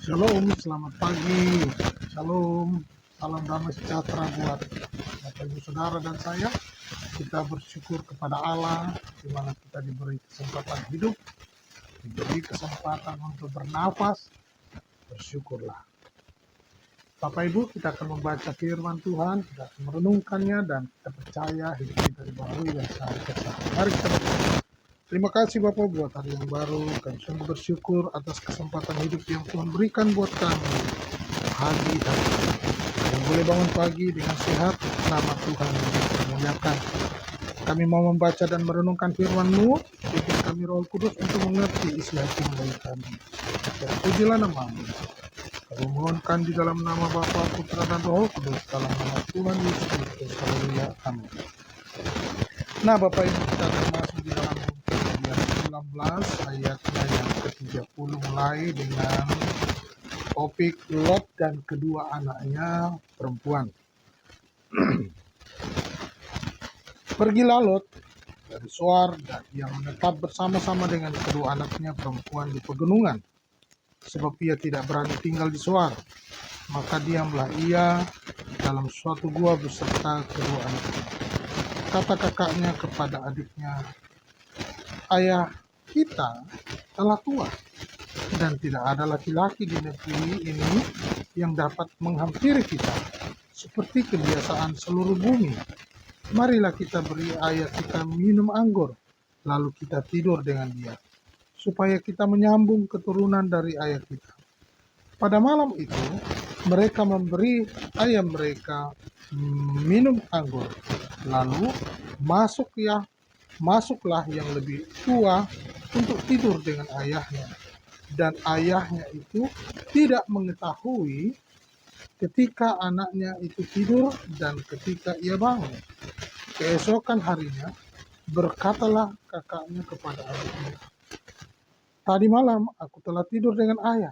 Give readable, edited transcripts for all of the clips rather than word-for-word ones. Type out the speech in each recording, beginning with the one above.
Shalom, selamat pagi. Shalom, salam damai sejahtera buat Bapak Ibu Saudara dan saya. Kita bersyukur kepada Allah di mana kita diberi kesempatan hidup, diberi kesempatan untuk bernafas. Bersyukurlah. Bapak Ibu, kita akan membaca firman Tuhan, kita akan merenungkannya dan kita percaya hidup kita dibaharui dan sehari ke hari. Mari kita berdoa. Terima kasih Bapak buat hari yang baru. Kami sungguh bersyukur atas kesempatan hidup yang Tuhan berikan buat kami. Hari kami boleh bangun pagi dengan sehat. Nama Tuhan dimuliakan. Kami mau membaca dan merenungkan firman-Mu. Bimbing kami Roh Kudus untuk mengerti isi hati bagi kami. Terpujilah nama-Mu. Kami mohonkan di dalam nama Bapa, Putra dan Roh Kudus, dalam nama Tuhan Yesus Kristus. Haleluya. Amin. Nah, Bapak Ibu, kita akan masuk di dalam 19 ayatnya yang ke-30, mulai dengan topik Lot dan kedua anaknya perempuan. Pergilah Lot dari Zoar dan ia menetap bersama-sama dengan kedua anaknya perempuan di pegunungan, sebab ia tidak berani tinggal di Zoar. Maka diamlah ia dalam suatu gua beserta kedua anaknya. Kata kakaknya kepada adiknya, "Ayah kita telah tua, dan tidak ada laki-laki di negeri ini yang dapat menghampiri kita, seperti kebiasaan seluruh bumi. Marilah kita beri ayah kita minum anggur, lalu kita tidur dengan dia, supaya kita menyambung keturunan dari ayah kita." Pada malam itu, mereka memberi ayah mereka minum anggur, lalu masuklah yang lebih tua untuk tidur dengan ayahnya. Dan ayahnya itu tidak mengetahui ketika anaknya itu tidur dan ketika ia bangun. Keesokan harinya, berkatalah kakaknya kepada adiknya, "Tadi malam aku telah tidur dengan ayah.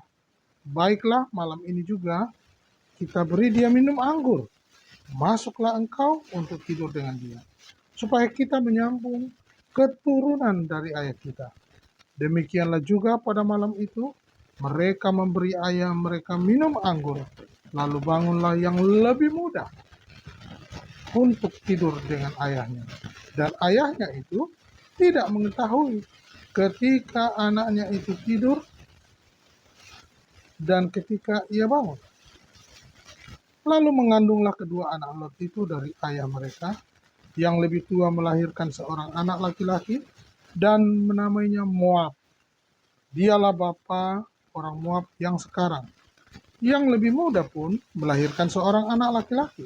Baiklah, malam ini juga kita beri dia minum anggur. Masuklah engkau untuk tidur dengan dia, supaya kita menyambung keturunan dari ayah kita." Demikianlah juga pada malam itu, mereka memberi ayah mereka minum anggur, lalu bangunlah yang lebih muda untuk tidur dengan ayahnya. Dan ayahnya itu tidak mengetahui ketika anaknya itu tidur dan ketika ia bangun. Lalu mengandunglah kedua anak Lot itu dari ayah mereka. Yang lebih tua melahirkan seorang anak laki-laki dan menamainya Moab. Dialah bapa orang Moab yang sekarang. Yang lebih muda pun melahirkan seorang anak laki-laki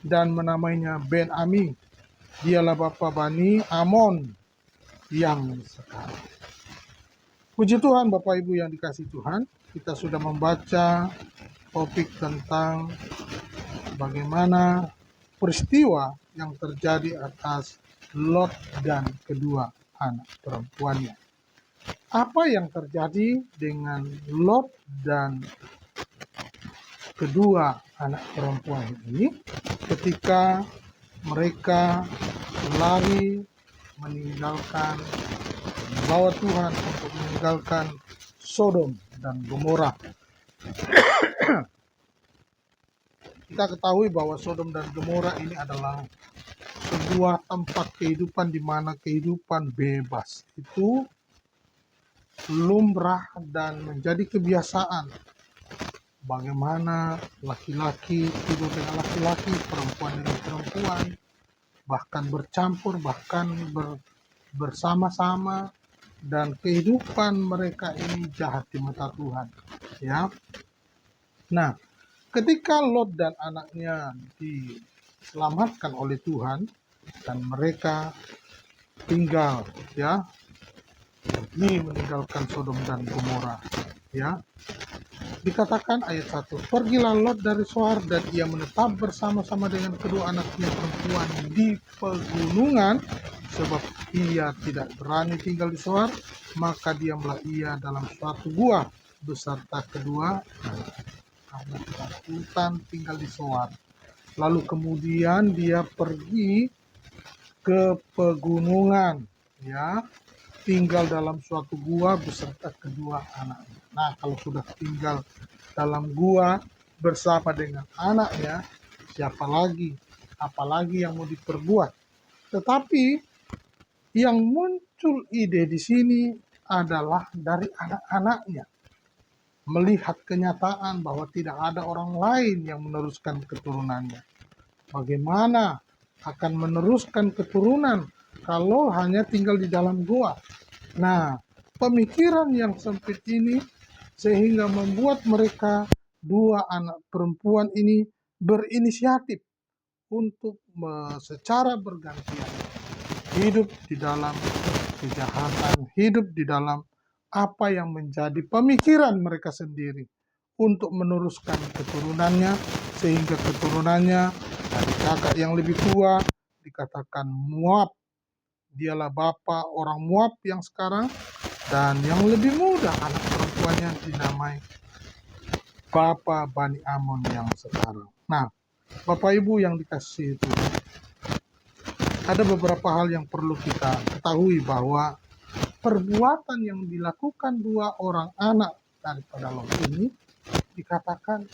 dan menamainya Ben-Ami. Dialah bapa Bani Amon yang sekarang. Puji Tuhan, Bapak Ibu yang dikasihi Tuhan, kita sudah membaca topik tentang bagaimana peristiwa yang terjadi atas Lot dan kedua anak perempuannya. Apa yang terjadi dengan Lot dan kedua anak perempuan ini ketika mereka lari meninggalkan, membawa Tuhan untuk meninggalkan Sodom dan Gomora. Kita ketahui bahwa Sodom dan Gomora ini adalah sebuah tempat kehidupan di mana kehidupan bebas itu lumrah dan menjadi kebiasaan. Bagaimana laki-laki tidur dengan laki-laki, perempuan dengan perempuan, bahkan bercampur, bahkan bersama-sama, dan kehidupan mereka ini jahat di mata Tuhan. Ya. Nah, ketika Lot dan anaknya diselamatkan oleh Tuhan dan mereka tinggal, ya, pergi meninggalkan Sodom dan Gomora, ya. Dikatakan ayat 1, "Pergilah Lot dari Zoar dan ia menetap bersama-sama dengan kedua anaknya perempuan di pegunungan, sebab ia tidak berani tinggal di Zoar, maka diamlah ia dalam suatu gua beserta kedua anaknya." Karena ketakutan tinggal di Zoar. Lalu kemudian dia pergi ke pegunungan, ya, tinggal dalam suatu gua beserta kedua anaknya. Nah, kalau sudah tinggal dalam gua bersama dengan anaknya, siapa lagi? Apalagi yang mau diperbuat. Tetapi yang muncul ide di sini adalah dari anak-anaknya. Melihat kenyataan bahwa tidak ada orang lain yang meneruskan keturunannya. Bagaimana akan meneruskan keturunan kalau hanya tinggal di dalam gua? Nah, pemikiran yang sempit ini sehingga membuat mereka dua anak perempuan ini berinisiatif untuk secara bergantian hidup di dalam kejahatan, hidup di dalam apa yang menjadi pemikiran mereka sendiri untuk meneruskan keturunannya, sehingga keturunannya dari kakak yang lebih tua dikatakan Moab. Dialah bapak orang Moab yang sekarang, dan yang lebih muda anak perempuannya dinamai Bapak Bani Amon yang sekarang. Nah, Bapak Ibu yang dikasihi Tuhan, ada beberapa hal yang perlu kita ketahui bahwa perbuatan yang dilakukan dua orang anak daripada Lot ini dikatakan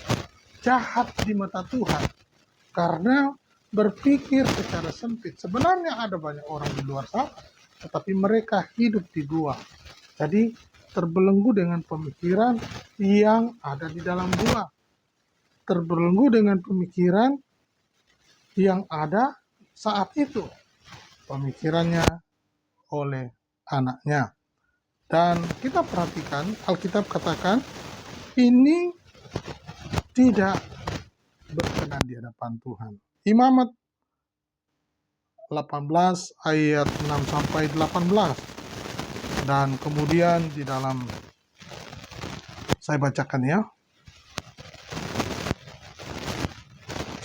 jahat di mata Tuhan karena berpikir secara sempit. Sebenarnya ada banyak orang di luar sana, tetapi mereka hidup di gua. Jadi terbelenggu dengan pemikiran yang ada di dalam gua. Terbelenggu dengan pemikiran yang ada saat itu. Pemikirannya oleh anaknya. Dan kita perhatikan, Alkitab katakan, ini tidak berkenan di hadapan Tuhan. Imamat 18 ayat 6 sampai 18. Dan kemudian di dalam, saya bacakan ya.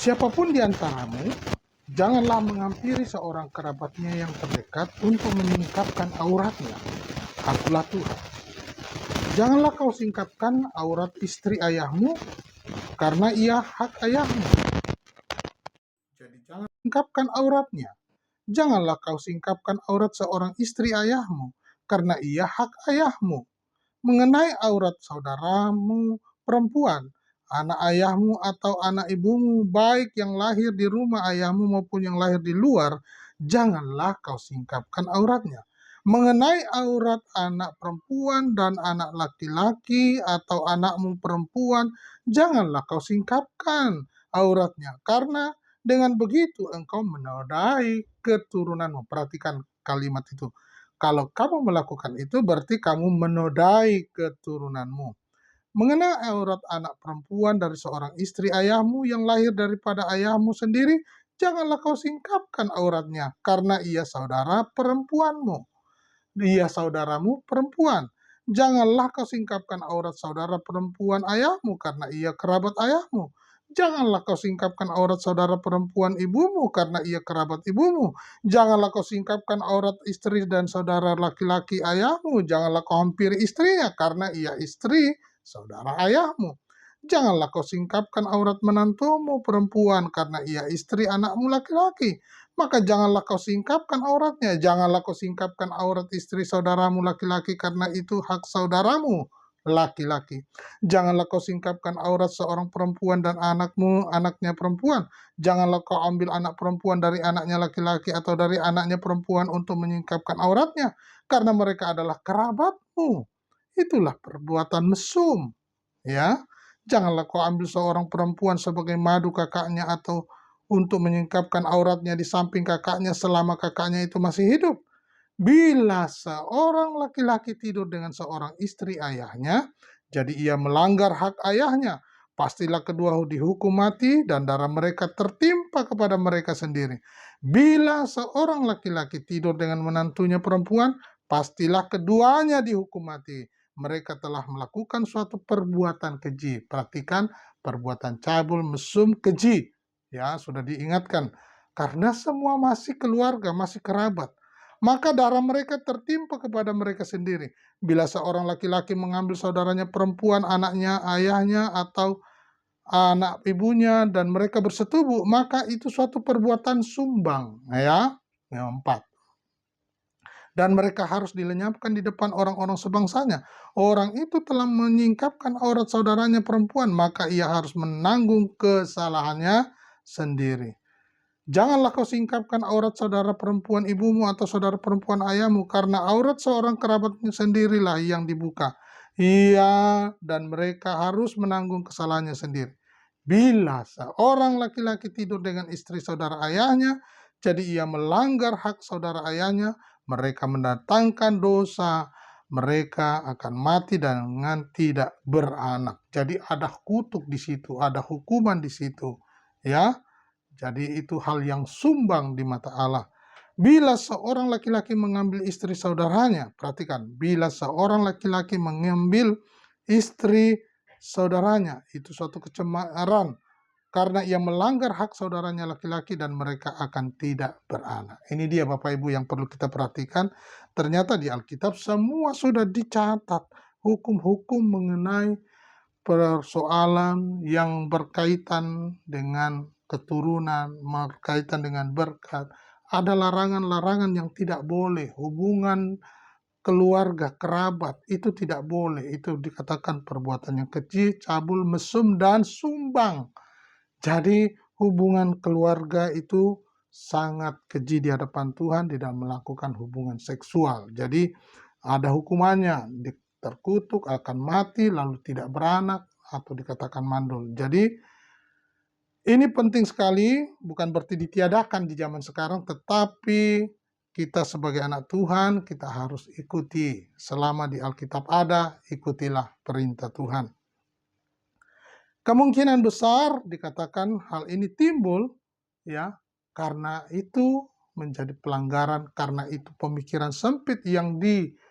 Siapapun di antaramu, janganlah menghampiri seorang kerabatnya yang terdekat untuk menyingkapkan auratnya. Akulah Tuhan. Janganlah kau singkapkan aurat istri ayahmu, karena ia hak ayahmu. Jadi jangan singkapkan auratnya. Janganlah kau singkapkan aurat seorang istri ayahmu, karena ia hak ayahmu. Mengenai aurat saudaramu perempuan, anak ayahmu atau anak ibumu, baik yang lahir di rumah ayahmu maupun yang lahir di luar, janganlah kau singkapkan auratnya. Mengenai aurat anak perempuan dan anak laki-laki atau anakmu perempuan, janganlah kau singkapkan auratnya, karena dengan begitu engkau menodai keturunanmu. Perhatikan kalimat itu. Kalau kamu melakukan itu, berarti kamu menodai keturunanmu. Mengenai aurat anak perempuan dari seorang istri ayahmu yang lahir daripada ayahmu sendiri, janganlah kau singkapkan auratnya, karena ia saudara perempuanmu. Dia saudaramu perempuan. Janganlah kau singkapkan aurat saudara perempuan ayahmu, karena ia kerabat ayahmu. Janganlah kau singkapkan aurat saudara perempuan ibumu, karena ia kerabat ibumu. Janganlah kau singkapkan aurat istri dan saudara laki-laki ayahmu. Janganlah kau hampiri istrinya, karena ia istri saudara ayahmu. Janganlah kau singkapkan aurat menantumu perempuan, karena ia istri anakmu laki-laki. Maka janganlah kau singkapkan auratnya. Janganlah kau singkapkan aurat istri saudaramu laki-laki, karena itu hak saudaramu laki-laki. Janganlah kau singkapkan aurat seorang perempuan dan anaknya perempuan. Janganlah kau ambil anak perempuan dari anaknya laki-laki atau dari anaknya perempuan untuk menyingkapkan auratnya, karena mereka adalah kerabatmu. Itulah perbuatan mesum. Ya, janganlah kau ambil seorang perempuan sebagai madu kakaknya atau untuk menyingkapkan auratnya di samping kakaknya selama kakaknya itu masih hidup. Bila seorang laki-laki tidur dengan seorang istri ayahnya, jadi ia melanggar hak ayahnya, pastilah kedua dihukum mati dan darah mereka tertimpa kepada mereka sendiri. Bila seorang laki-laki tidur dengan menantunya perempuan, pastilah keduanya dihukum mati. Mereka telah melakukan suatu perbuatan keji. Perhatikan, perbuatan cabul, mesum, keji. Ya, sudah diingatkan. Karena semua masih keluarga, masih kerabat. Maka darah mereka tertimpa kepada mereka sendiri. Bila seorang laki-laki mengambil saudaranya perempuan, anaknya, ayahnya, atau anak ibunya, dan mereka bersetubuh, maka itu suatu perbuatan sumbang. Ya, yang 4. dan mereka harus dilenyapkan di depan orang-orang sebangsanya. Orang itu telah menyingkapkan aurat saudaranya perempuan, maka ia harus menanggung kesalahannya sendiri. Janganlah kau singkapkan aurat saudara perempuan ibumu atau saudara perempuan ayahmu, karena aurat seorang kerabatnya sendirilah yang dibuka. Ia dan mereka harus menanggung kesalahannya sendiri. Bila seorang laki-laki tidur dengan istri saudara ayahnya, jadi ia melanggar hak saudara ayahnya, mereka mendatangkan dosa, mereka akan mati dengan tidak beranak. Jadi ada kutuk di situ, ada hukuman di situ, ya. Jadi itu hal yang sumbang di mata Allah. Bila seorang laki-laki mengambil istri saudaranya, perhatikan, bila seorang laki-laki mengambil istri saudaranya, itu suatu kecemaran karena ia melanggar hak saudaranya laki-laki dan mereka akan tidak beranak. Ini dia Bapak Ibu yang perlu kita perhatikan. Ternyata di Alkitab semua sudah dicatat hukum-hukum mengenai persoalan yang berkaitan dengan keturunan, berkaitan dengan berkat. Ada larangan-larangan yang tidak boleh, hubungan keluarga, kerabat, itu tidak boleh. Itu dikatakan perbuatan yang keji, cabul, mesum, dan sumbang. Jadi hubungan keluarga itu sangat keji di hadapan Tuhan, tidak melakukan hubungan seksual. Jadi ada hukumannya, terkutuk, akan mati, lalu tidak beranak, atau dikatakan mandul. Jadi ini penting sekali, bukan berarti ditiadakan di zaman sekarang, tetapi kita sebagai anak Tuhan, kita harus ikuti. Selama di Alkitab ada, ikutilah perintah Tuhan. Kemungkinan besar dikatakan hal ini timbul, ya, karena itu menjadi pelanggaran, karena itu pemikiran sempit yang diambil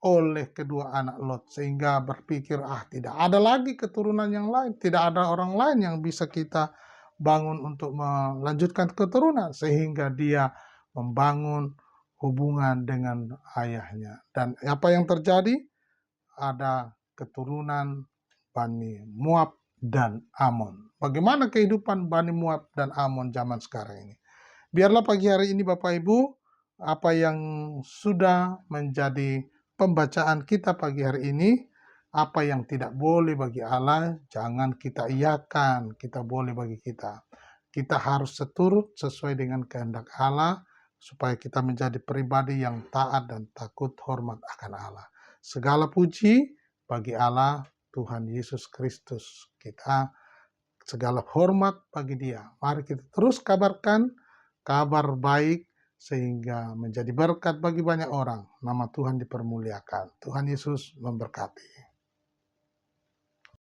oleh kedua anak Lot, sehingga berpikir tidak ada lagi keturunan yang lain, tidak ada orang lain yang bisa kita bangun untuk melanjutkan keturunan, sehingga dia membangun hubungan dengan ayahnya. Dan apa yang terjadi? Ada keturunan Bani Moab dan Amon. Bagaimana kehidupan Bani Moab dan Amon zaman sekarang ini? Biarlah pagi hari ini Bapak Ibu, apa yang sudah menjadi pembacaan kita pagi hari ini, apa yang tidak boleh bagi Allah, jangan kita iakan, kita boleh bagi kita. Kita harus seturut sesuai dengan kehendak Allah, supaya kita menjadi pribadi yang taat dan takut hormat akan Allah. Segala puji bagi Allah, Tuhan Yesus Kristus. Kita segala hormat bagi Dia. Mari kita terus kabarkan kabar baik, sehingga menjadi berkat bagi banyak orang. Nama Tuhan dipermuliakan. Tuhan Yesus memberkati.